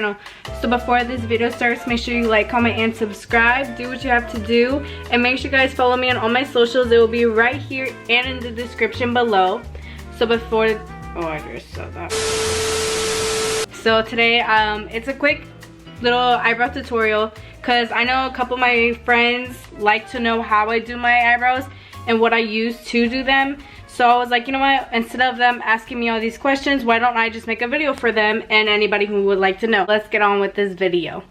So before this video starts, make sure you like, comment, and subscribe. Do what you have to do, and make sure you guys follow me on all my socials. It will be right here and in the description below. So before, oh, I just said that. So today it's a quick little eyebrow tutorial because I know a couple of my friends like to know how I do my eyebrows and what I use to do them. So I was like, you know what, instead of them asking me all these questions, why don't I just make a video for them and anybody who would like to know. Let's get on with this video.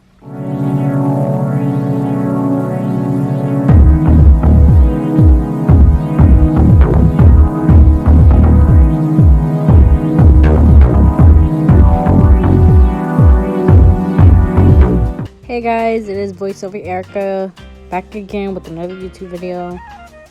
Hey guys, it is voiceover Erica back again with another YouTube video.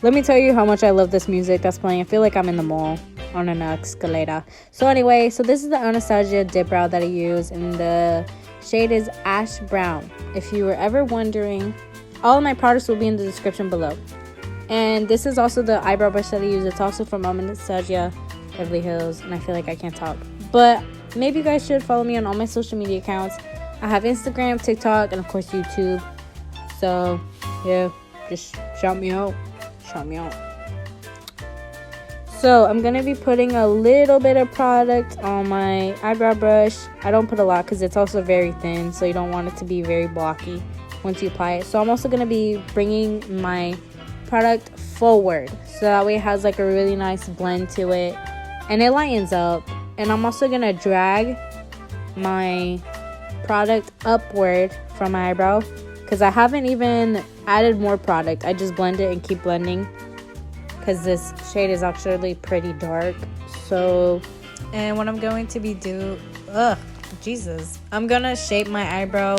Let me tell you how much I love this music that's playing. I feel like I'm in the mall on an escalator. So anyway, so this is the Anastasia Dipbrow that I use, and the shade is Ash Brown. If you were ever wondering, all of my products will be in the description below. And this is also the eyebrow brush that I use. It's also from Anastasia, Beverly Hills, and I feel like I can't talk. But maybe you guys should follow me on all my social media accounts. I have Instagram, TikTok, and of course YouTube. So yeah, just shout me out. So I'm gonna be putting a little bit of product on my eyebrow brush. I don't put a lot because it's also very thin, so you don't want it to be very blocky once you apply it. So I'm also gonna be bringing my product forward, so that way it has like a really nice blend to it and it lightens up. And I'm also gonna drag my product upward from my eyebrow because I haven't even added more product. I just blend it and keep blending because this shade is actually pretty dark. So, and what I'm going to be I'm gonna shape my eyebrow.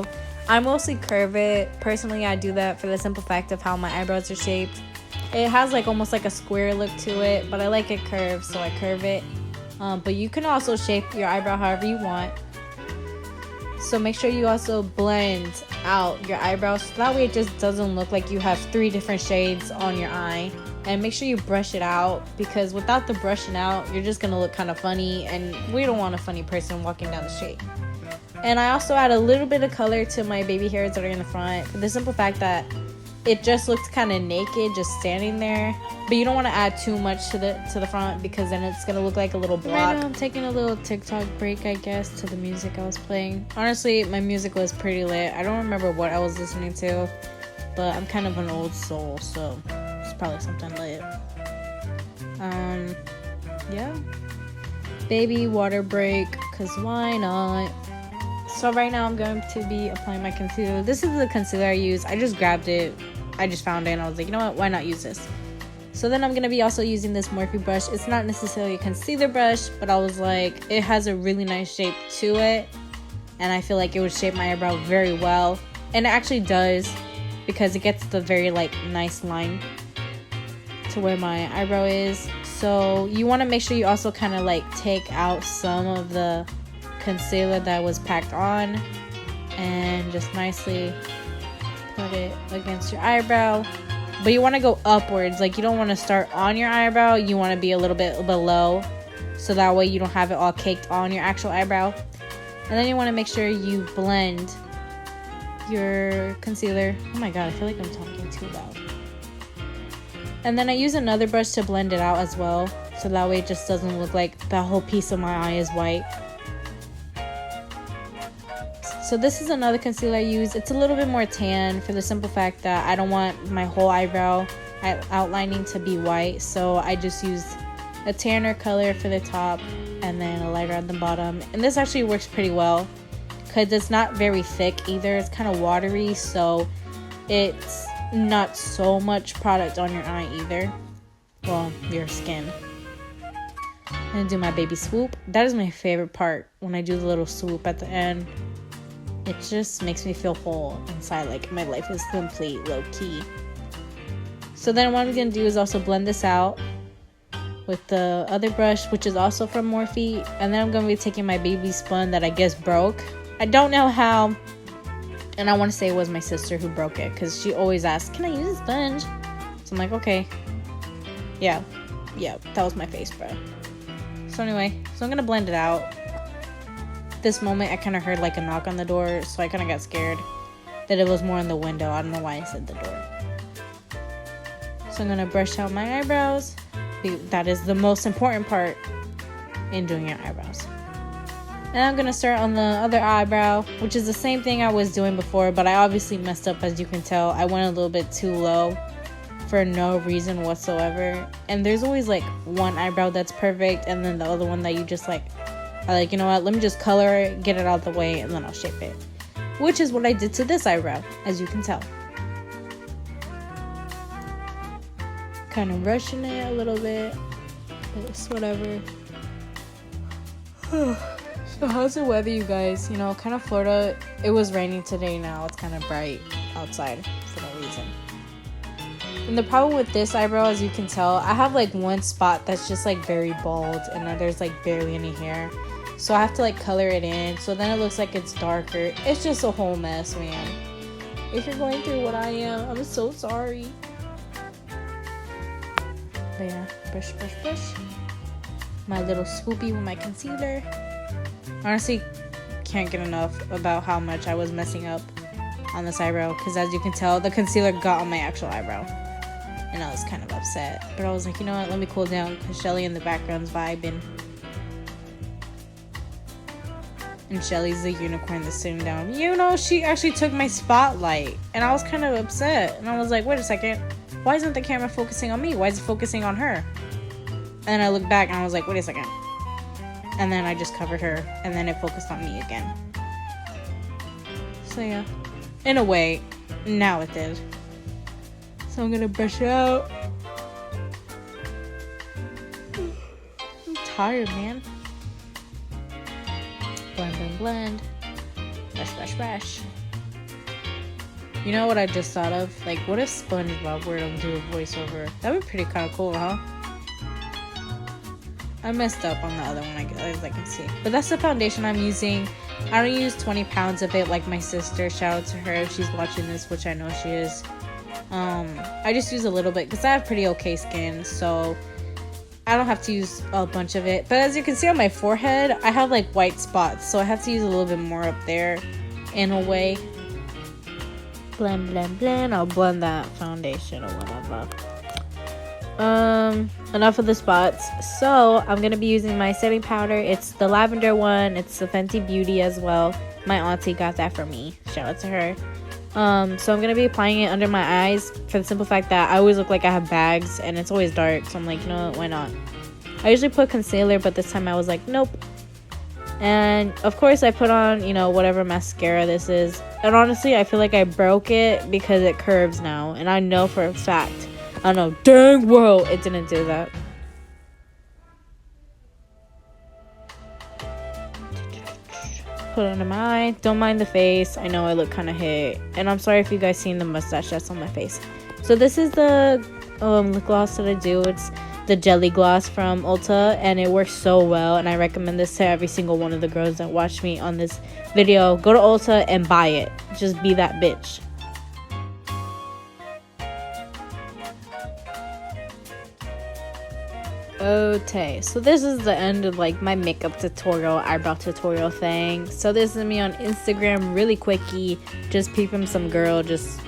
I mostly curve it. Personally, I do that for the simple fact of how my eyebrows are shaped. It has like almost like a square look to it, but I like it curved, so I curve it. But you can also shape your eyebrow however you want. So make sure you also blend out your eyebrows, so that way it just doesn't look like you have 3 different shades on your eye. And make sure you brush it out, because without the brushing out, you're just gonna look kind of funny, and we don't want a funny person walking down the street. And I also add a little bit of color to my baby hairs that are in the front, for the simple fact that it just looks kind of naked just standing there. But you don't want to add too much to the front, because then it's gonna look like a little block. Right now I'm taking a little TikTok break, I guess, to the music I was playing. Honestly, my music was pretty lit. I don't remember what I was listening to, but I'm kind of an old soul, so it's probably something lit. Yeah, baby water break, cause why not? So right now I'm going to be applying my concealer. This is the concealer I use. I just grabbed it. I just found it and I was like, you know what? Why not use this? So then I'm going to be also using this Morphe brush. It's not necessarily a concealer brush, but I was like, it has a really nice shape to it. And I feel like it would shape my eyebrow very well. And it actually does, because it gets the very like nice line to where my eyebrow is. So you want to make sure you also kind of like take out some of the concealer that was packed on and just nicely put it against your eyebrow. But you want to go upwards, like you don't want to start on your eyebrow, you want to be a little bit below, so that way you don't have it all caked on your actual eyebrow. And then you want to make sure you blend your concealer. Oh my god, I feel like I'm talking too loud. And then I use another brush to blend it out as well, so that way it just doesn't look like that whole piece of my eye is white. So this is another concealer I use. It's a little bit more tan, for the simple fact that I don't want my whole eyebrow outlining to be white. So I just use a tanner color for the top and then a lighter on the bottom. And this actually works pretty well because it's not very thick either. It's kind of watery, so it's not so much product on your eye either. Well, your skin. I'm gonna do my baby swoop. That is my favorite part, when I do the little swoop at the end. It just makes me feel whole inside, like my life is complete, low-key. So then what I'm going to do is also blend this out with the other brush, which is also from Morphe. And then I'm going to be taking my baby spun that I guess broke. I don't know how, and I want to say it was my sister who broke it, because she always asks, can I use a sponge? So I'm like, okay. Yeah, that was my face, bro. So anyway, so I'm going to blend it out. at this moment I kind of heard like a knock on the door, so I kind of got scared that it was more in the window. I don't know why I said the door. So I'm gonna brush out my eyebrows. That is the most important part in doing your eyebrows. And I'm gonna start on the other eyebrow, which is the same thing I was doing before, but I obviously messed up, as you can tell. I went a little bit too low for no reason whatsoever. And there's always like one eyebrow that's perfect, and then the other one that you just like, I like, you know what, let me just color it, get it out of the way, and then I'll shape it. Which is what I did to this eyebrow, as you can tell. Kind of rushing it a little bit, but it's whatever. So how's the weather, you guys? You know, kind of Florida. It was raining today. Now it's kind of bright outside for no reason. And the problem with this eyebrow, as you can tell, I have like one spot that's just like very bald, and then there's like barely any hair. So I have to like color it in, so then it looks like it's darker. It's just a whole mess, man. If you're going through what I am, I'm so sorry. But yeah, brush, brush, brush. My little swoopy with my concealer. Honestly, can't get enough about how much I was messing up on this eyebrow, because as you can tell, the concealer got on my actual eyebrow, and I was kind of upset. But I was like, you know what, let me cool down, because Shelly in the background's vibing. And Shelly's the unicorn that's sitting down. You know, she actually took my spotlight, and I was kind of upset. And I was like, wait a second, why isn't the camera focusing on me? Why is it focusing on her? And then I looked back and I was like, wait a second. And then I just covered her, and then it focused on me again. So yeah, in a way, now it did. So I'm gonna brush it out. I'm tired, man. Blend, blend, blend. Brush, brush, brush. You know what I just thought of? Like, what if SpongeBob were to do a voiceover? That'd be pretty kind of cool, huh? I messed up on the other one, as I can see. But that's the foundation I'm using. I don't use 20 pounds of it like my sister. Shout out to her if she's watching this, which I know she is. I just use a little bit because I have pretty okay skin, so I don't have to use a bunch of it. But as you can see on my forehead, I have like white spots, so I have to use a little bit more up there in a way. Blend, blend, blend. I'll blend that foundation or whatever. Enough of the spots. So I'm gonna be using my setting powder. It's the lavender one. It's the Fenty Beauty as well. My auntie got that for me. Shout out to her. So I'm gonna be applying it under my eyes for the simple fact that I always look like I have bags and it's always dark. So I'm like, you know what, why not? I usually put concealer, but this time I was like, nope. And of course I put on, you know, whatever mascara this is. And honestly, I feel like I broke it because it curves now. And I know for a fact, I know dang well it didn't do that. Put it under my eye. Don't mind the face. I know I look kind of hit. And I'm sorry if you guys seen the mustache that's on my face. So this is the lip gloss that I do. It's the Jelly Gloss from ULTA, and it works so well, and I recommend this to every single one of the girls that watch me on this video. Go to ULTA and buy it. Just be that bitch. Okay, so this is the end of like my makeup tutorial, eyebrow tutorial thing. So this is me on Instagram, really quickie, just peeping some girl, just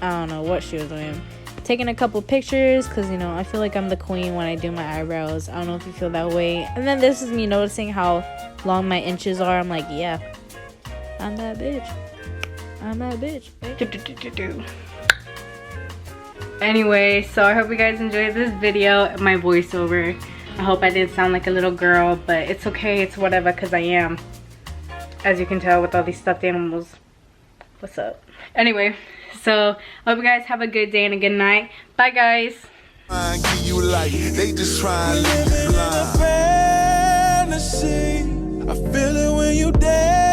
I don't know what she was doing, taking a couple pictures, because you know I feel like I'm the queen when I do my eyebrows. I don't know if you feel that way. And then this is me noticing how long my inches are. I'm like, yeah, I'm that bitch. I'm that bitch. Anyway, so I hope you guys enjoyed this video, my voiceover. I hope I didn't sound like a little girl, but it's okay, it's whatever, because I am, as you can tell with all these stuffed animals. What's up? Anyway, so I hope you guys have a good day and a good night. Bye guys. They just try and live in a fantasy. I feel it when you dance.